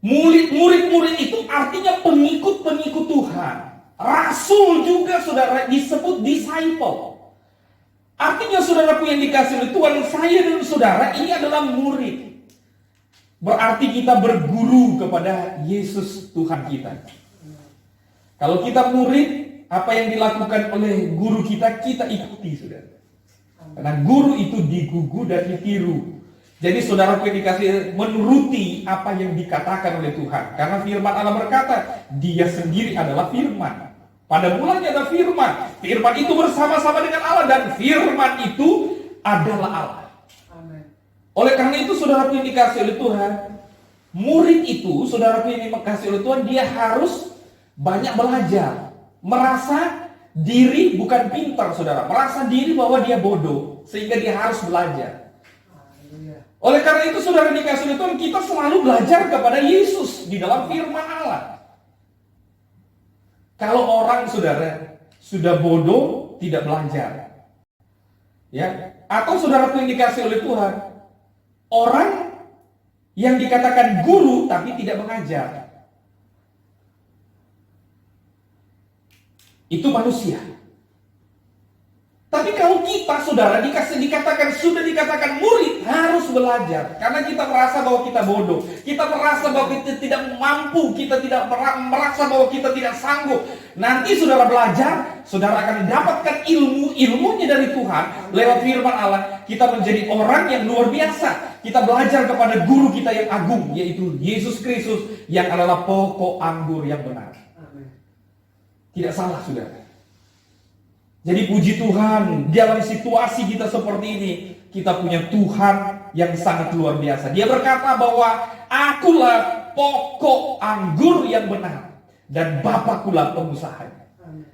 Murid-murid itu artinya pengikut-pengikut Tuhan. Rasul juga, saudara, disebut disciple. Artinya saudaraku yang dikasih oleh Tuhan, saya dan saudara ini adalah murid. Berarti kita berguru kepada Yesus Tuhan kita. Kalau kita murid, apa yang dilakukan oleh guru kita, kita ikuti, saudara. Karena guru itu digugu dan ditiru. Jadi saudaraku yang dikasih, menuruti apa yang dikatakan oleh Tuhan. Karena firman Allah berkata, Dia sendiri adalah firman. Pada mulanya ada firman. Firman itu bersama-sama dengan Allah, dan firman itu adalah Allah. Amin. Oleh karena itu saudaraku yang dikasih oleh Tuhan, murid itu, saudaraku yang dikasih oleh Tuhan, dia harus banyak belajar. Merasa diri bukan pintar, saudara. Merasa diri bahwa dia bodoh, sehingga dia harus belajar. Haleluya. Oleh karena itu saudara dikasih oleh Tuhan, kita selalu belajar kepada Yesus di dalam firman Allah. Kalau orang, saudara, sudah bodoh, tidak belajar, ya, atau saudaraku yang dikasih oleh Tuhan, orang yang dikatakan guru tapi tidak mengajar, itu manusia. Tapi kalau kita, saudara, sudah dikatakan murid, harus belajar. Karena kita merasa bahwa kita bodoh. Kita merasa bahwa kita tidak mampu. Kita tidak merasa bahwa kita tidak sanggup. Nanti saudara belajar, saudara akan mendapatkan ilmunya dari Tuhan. Lewat firman Allah, kita menjadi orang yang luar biasa. Kita belajar kepada guru kita yang agung, yaitu Yesus Kristus, yang adalah pokok anggur yang benar. Amin. Tidak salah, saudara. Jadi puji Tuhan, dalam situasi kita seperti ini, kita punya Tuhan yang sangat luar biasa. Dia berkata bahwa akulah pokok anggur yang benar, dan Bapakkulah pengusahanya. Amin.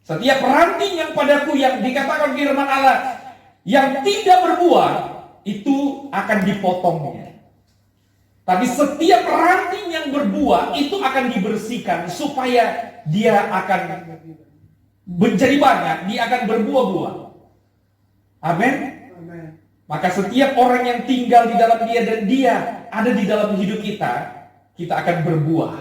Setiap ranting yang padaku, yang dikatakan firman Allah, yang tidak berbuah, itu akan dipotongnya. Tapi setiap ranting yang berbuah, itu akan dibersihkan, supaya dia akan menjadi banyak, dia akan berbuah-buah. Amin. Amin. Maka setiap orang yang tinggal di dalam Dia dan Dia ada di dalam hidup kita, kita akan berbuah.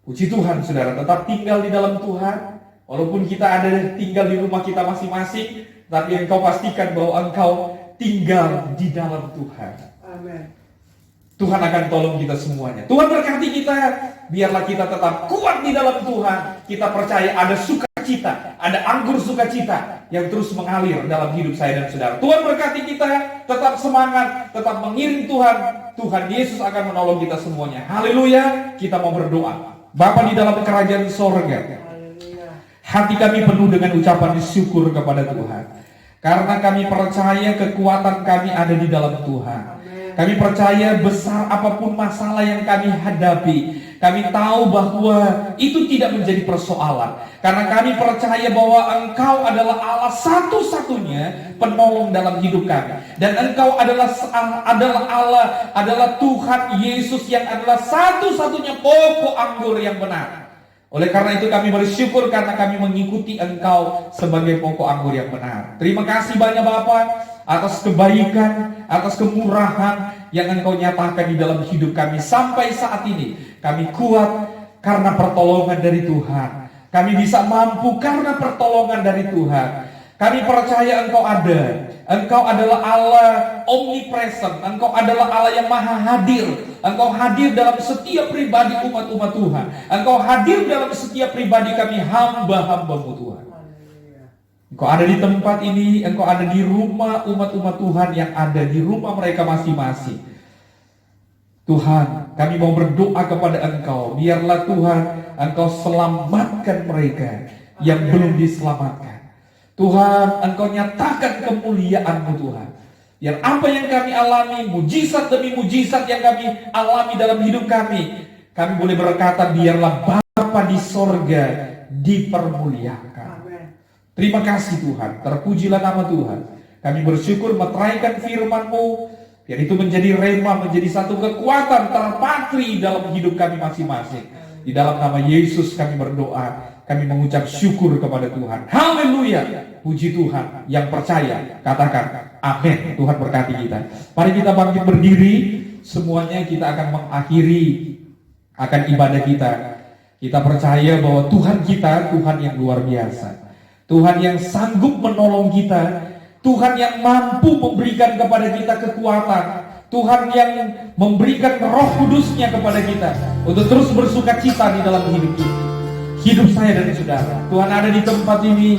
Puji Tuhan, saudara, tetap tinggal di dalam Tuhan. Walaupun kita ada tinggal di rumah kita masing-masing, tapi engkau pastikan bahwa engkau tinggal di dalam Tuhan. Amin. Tuhan akan tolong kita semuanya. Tuhan berkati kita, biarlah kita tetap kuat di dalam Tuhan. Kita percaya ada sukacita, ada anggur sukacita yang terus mengalir dalam hidup saya dan saudara. Tuhan berkati kita, tetap semangat, tetap mengiring Tuhan. Tuhan Yesus akan menolong kita semuanya. Haleluya, kita mau berdoa. Bapa di dalam kerajaan sorga, Haleluya. hati kami penuh dengan ucapan syukur kepada Tuhan. Karena kami percaya kekuatan kami ada di dalam Tuhan. Amin. Kami percaya besar apapun masalah yang kami hadapi, kami tahu bahwa itu tidak menjadi persoalan. Karena kami percaya bahwa Engkau adalah Allah satu-satunya penolong dalam hidup kami. Dan Engkau adalah Allah, adalah Tuhan Yesus yang adalah satu-satunya pokok anggur yang benar. Oleh karena itu kami bersyukur karena kami mengikuti Engkau sebagai pokok anggur yang benar. Terima kasih banyak Bapak atas kebaikan, atas kemurahan yang Engkau nyatakan di dalam hidup kami sampai saat ini. Kami kuat karena pertolongan dari Tuhan. Kami bisa mampu karena pertolongan dari Tuhan. Kami percaya Engkau ada. Engkau adalah Allah omnipresent. Engkau adalah Allah yang maha hadir. Engkau hadir dalam setiap pribadi umat-umat Tuhan. Engkau hadir dalam setiap pribadi kami hamba-hamba-Mu Tuhan. Engkau ada di tempat ini. Engkau ada di rumah umat-umat Tuhan yang ada di rumah mereka masing-masing. Tuhan, kami mau berdoa kepada Engkau. Biarlah Tuhan, Engkau selamatkan mereka yang belum diselamatkan. Tuhan, Engkau nyatakan kemuliaan-Mu Tuhan. Biar apa yang kami alami, mujizat demi mujizat yang kami alami dalam hidup kami boleh berkata, biarlah Bapa di sorga dipermuliakan. Terima kasih Tuhan, terpujilah nama Tuhan. Kami bersyukur meteraikan firman-Mu, biar itu menjadi rema, menjadi satu kekuatan terpatri dalam hidup kami masing-masing. Di dalam nama Yesus kami berdoa. Kami mengucap syukur kepada Tuhan. Haleluya. Puji Tuhan. Yang percaya katakan amin. Tuhan berkati kita. Mari kita bangkit berdiri. Semuanya kita akan mengakhiri akan ibadah kita. Kita percaya bahwa Tuhan kita Tuhan yang luar biasa. Tuhan yang sanggup menolong kita. Tuhan yang mampu memberikan kepada kita kekuatan. Tuhan yang memberikan Roh Kudus-Nya kepada kita untuk terus bersukacita di dalam hidup kita. Hidup saya dan saudara, Tuhan ada di tempat ini.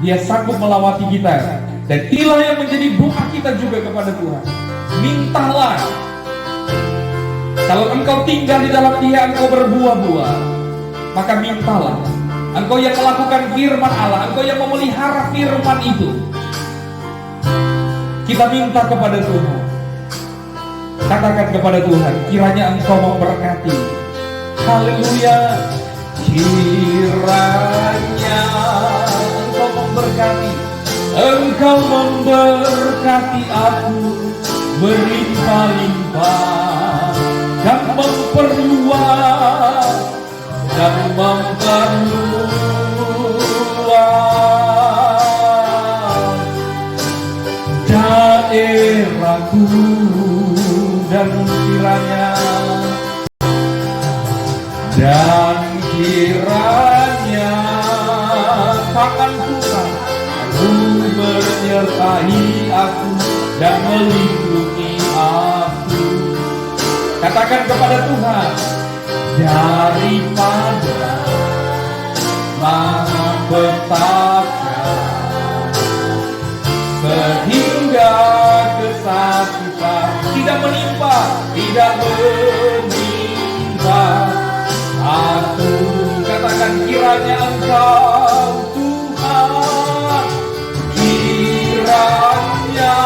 Dia sanggup melawati kita. Dan inilah yang menjadi doa kita juga kepada Tuhan. Mintalah. Kalau engkau tinggal di dalam Dia, engkau berbuah-buah, maka mintalah. Engkau yang melakukan firman Allah, engkau yang memelihara firman itu. Kita minta kepada Tuhan. Katakan kepada Tuhan, kiranya Engkau memberkati. Haleluya. Kiranya Engkau memberkati. Engkau memberkati aku berlimpah-limpah dan memperluas daerahku, dan kiranya tangan Tuhan menyertai aku dan melindungi aku. Katakan kepada Tuhan, daripada malapetaka sehingga kesakitan tidak menimpa aku. Katakan, kiranya Engkau Tuhan, kiranya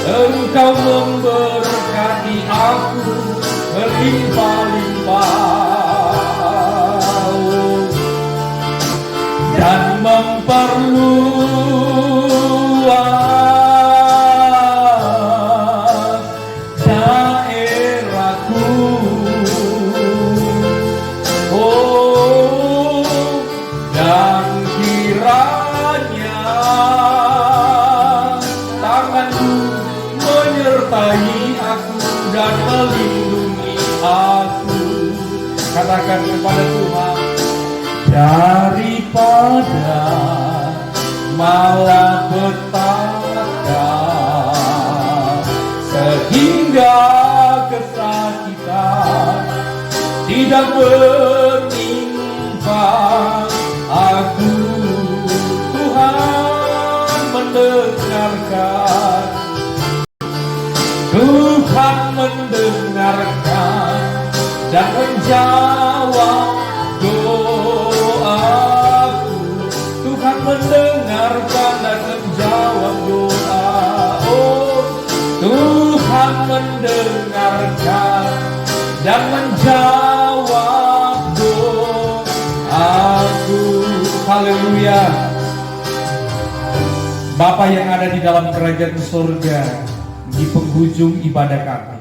Engkau memberkati aku berlimpah-limpah dan memperluas daerahku. Dan kiranya tangan-Mu menyertai aku dan melindungi aku. Katakan kepada Tuhan, daripada malapetaka sehingga kesakitan tidak menimpa aku. Tuhan mendengarkan, Tuhan mendengarkan dan menjawab doaku. Tuhan mendengarkan dan menjawab doa. Oh, mendengarkan dan menjawab doaku. Haleluya. Bapa yang ada di dalam kerajaan surga, di penghujung ibadah kami,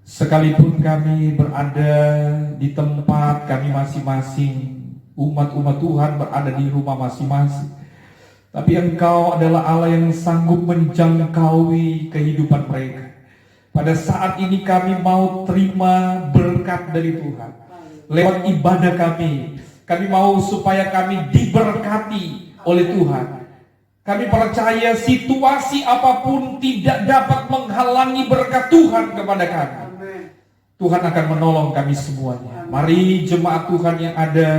sekalipun kami berada di tempat kami masing-masing, umat-umat Tuhan berada di rumah masing-masing, tapi Engkau adalah Allah yang sanggup menjangkaui kehidupan mereka. Pada saat ini kami mau terima berkat dari Tuhan lewat ibadah kami. Kami mau supaya kami diberkati oleh Tuhan. Kami percaya situasi apapun tidak dapat menghalangi berkat Tuhan kepada kami. Amin. Tuhan akan menolong kami semuanya. Mari jemaat Tuhan yang ada,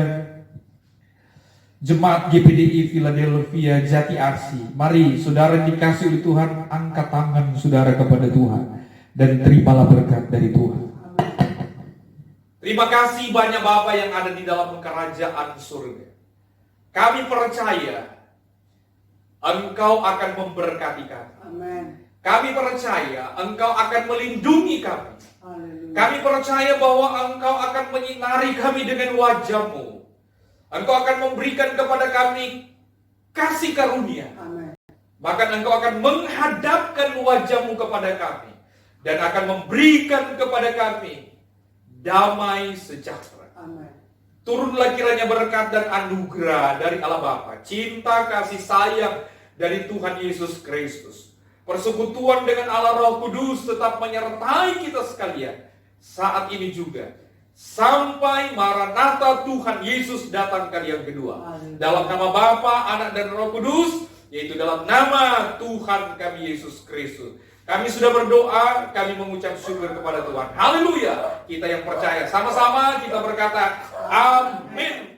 Jemaat GPDI Philadelphia Jati Asih, mari saudara dikasih oleh Tuhan, angkat tangan saudara kepada Tuhan dan terimalah berkat dari Tuhan. Terima kasih banyak Bapa yang ada di dalam kerajaan surga. Kami percaya Engkau akan memberkati kami. Amin. Kami percaya Engkau akan melindungi kami. Haleluya. Kami percaya bahwa Engkau akan menyinari kami dengan wajah-Mu. Engkau akan memberikan kepada kami kasih karunia. Amin. Bahkan Engkau akan menghadapkan wajah-Mu kepada kami dan akan memberikan kepada kami damai sejahtera. Amin. Turunlah kiranya berkat dan anugerah dari Allah Bapa, cinta kasih sayang dari Tuhan Yesus Kristus, persekutuan dengan Allah Roh Kudus tetap menyertai kita sekalian saat ini juga, sampai Maranatha Tuhan Yesus datang kali yang kedua. Dalam nama Bapa, Anak dan Roh Kudus, yaitu dalam nama Tuhan kami Yesus Kristus, kami sudah berdoa, kami mengucap syukur kepada Tuhan. Haleluya. Kita yang percaya sama-sama kita berkata amin.